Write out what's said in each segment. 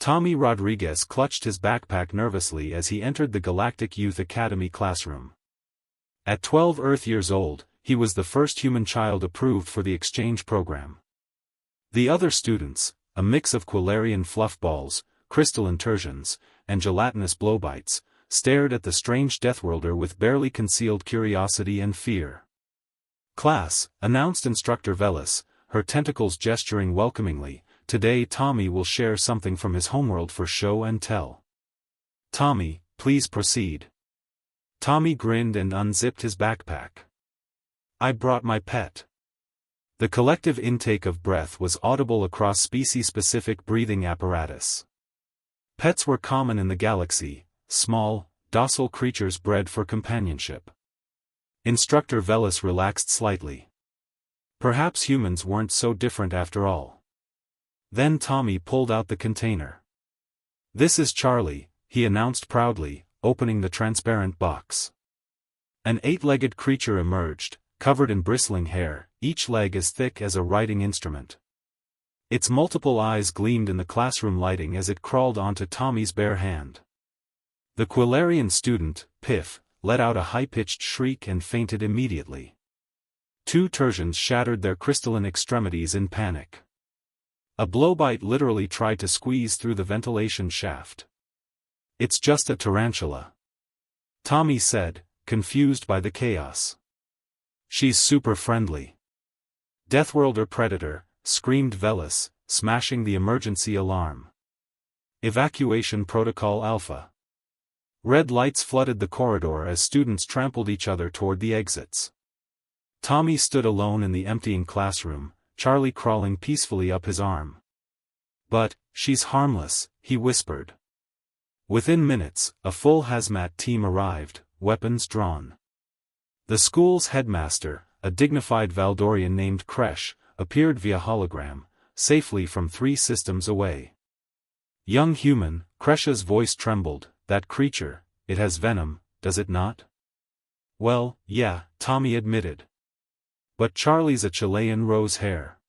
Tommy Rodriguez clutched his backpack nervously as he entered the Galactic Youth Academy classroom. At 12 Earth years old, he was the first human child approved for the exchange program. The other students, a mix of Quillarian fluffballs, crystalline tertians, and gelatinous blowbites, stared at the strange Deathworlder with barely concealed curiosity and fear. "Class," announced Instructor Velis, her tentacles gesturing welcomingly, "today Tommy will share something from his homeworld for show and tell. Tommy, please proceed." Tommy grinned and unzipped his backpack. "I brought my pet." The collective intake of breath was audible across species-specific breathing apparatus. Pets were common in the galaxy, small, docile creatures bred for companionship. Instructor Velis relaxed slightly. Perhaps humans weren't so different after all. Then Tommy pulled out the container. "This is Charlie," he announced proudly, opening the transparent box. An 8-legged creature emerged, covered in bristling hair, each leg as thick as a writing instrument. Its multiple eyes gleamed in the classroom lighting as it crawled onto Tommy's bare hand. The Quillarian student, Piff, let out a high-pitched shriek and fainted immediately. 2 tertians shattered their crystalline extremities in panic. A blowbite literally tried to squeeze through the ventilation shaft. "It's just a tarantula," Tommy said, confused by the chaos. "She's super friendly." "Deathworlder predator," screamed Velis, smashing the emergency alarm. "Evacuation Protocol Alpha." Red lights flooded the corridor as students trampled each other toward the exits. Tommy stood alone in the emptying classroom, Charlie crawling peacefully up his arm. "But, she's harmless," he whispered. Within minutes, a full hazmat team arrived, weapons drawn. The school's headmaster, a dignified Valdorian named Kresh, appeared via hologram, safely from 3 systems away. "Young human," Kresh's voice trembled, "that creature, it has venom, does it not?" "Well, yeah," Tommy admitted. "But Charlie's a Chilean rose hair.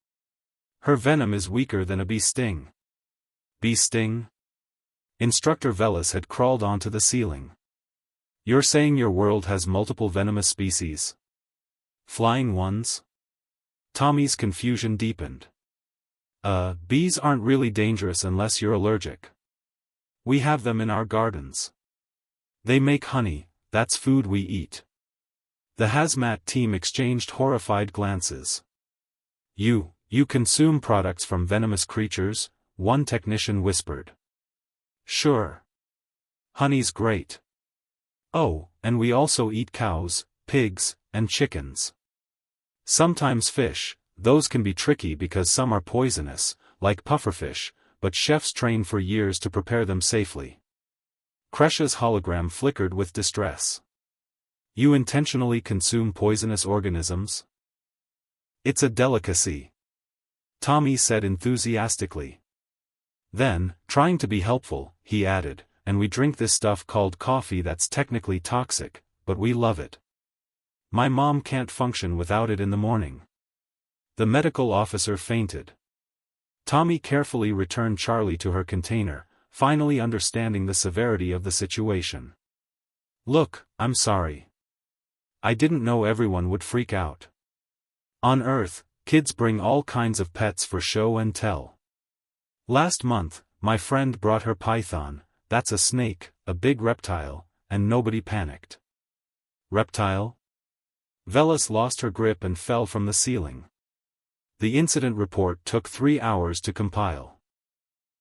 Her venom is weaker than a bee sting." "Bee sting?" Instructor Velis had crawled onto the ceiling. "You're saying your world has multiple venomous species? Flying ones?" Tommy's confusion deepened. Bees aren't really dangerous unless you're allergic. We have them in our gardens. They make honey, that's food we eat." The hazmat team exchanged horrified glances. You consume products from venomous creatures?" one technician whispered. "Sure. Honey's great. Oh, and we also eat cows, pigs, and chickens. Sometimes fish, those can be tricky because some are poisonous, like pufferfish, but chefs train for years to prepare them safely." Kresh's hologram flickered with distress. "You intentionally consume poisonous organisms?" "It's a delicacy," Tommy said enthusiastically. Then, trying to be helpful, he added, "and we drink this stuff called coffee that's technically toxic, but we love it. My mom can't function without it in the morning." The medical officer fainted. Tommy carefully returned Charlie to her container, finally understanding the severity of the situation. "Look, I'm sorry. I didn't know everyone would freak out. On Earth, kids bring all kinds of pets for show and tell. Last month, my friend brought her python, that's a snake, a big reptile, and nobody panicked." "Reptile?" Velis lost her grip and fell from the ceiling. The incident report took 3 hours to compile.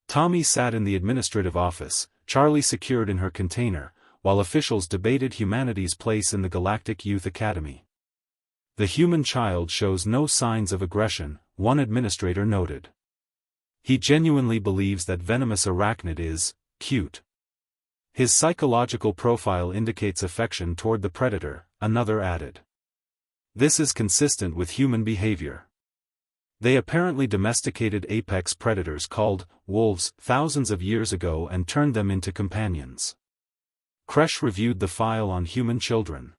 Tommy sat in the administrative office, Charlie secured in her container, while officials debated humanity's place in the Galactic Youth Academy. "The human child shows no signs of aggression," one administrator noted. "He genuinely believes that venomous arachnid is cute. His psychological profile indicates affection toward the predator," another added. "This is consistent with human behavior. They apparently domesticated apex predators called wolves thousands of years ago and turned them into companions." Kresh reviewed the file on human children.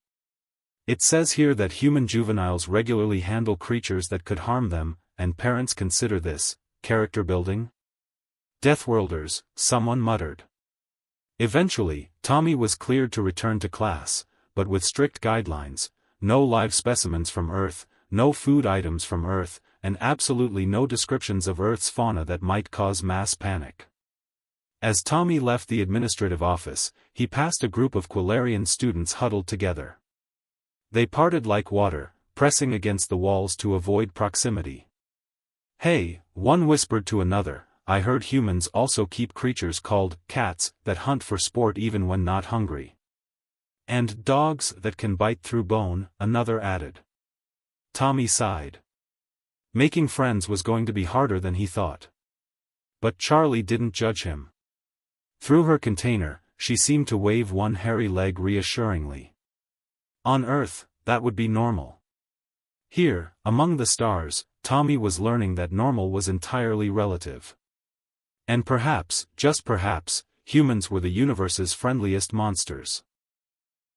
"It says here that human juveniles regularly handle creatures that could harm them, and parents consider this character building?" Deathworlders, someone muttered. Eventually, Tommy was cleared to return to class, but with strict guidelines: no live specimens from Earth, no food items from Earth, and absolutely no descriptions of Earth's fauna that might cause mass panic. As Tommy left the administrative office, he passed a group of Quilarian students huddled together. They parted like water, pressing against the walls to avoid proximity. "Hey," one whispered to another, "I heard humans also keep creatures called cats that hunt for sport even when not hungry. And dogs that can bite through bone," another added. Tommy sighed. Making friends was going to be harder than he thought. But Charlie didn't judge him. Through her container, she seemed to wave one hairy leg reassuringly. On Earth, that would be normal. Here, among the stars, Tommy was learning that normal was entirely relative. And perhaps, just perhaps, humans were the universe's friendliest monsters.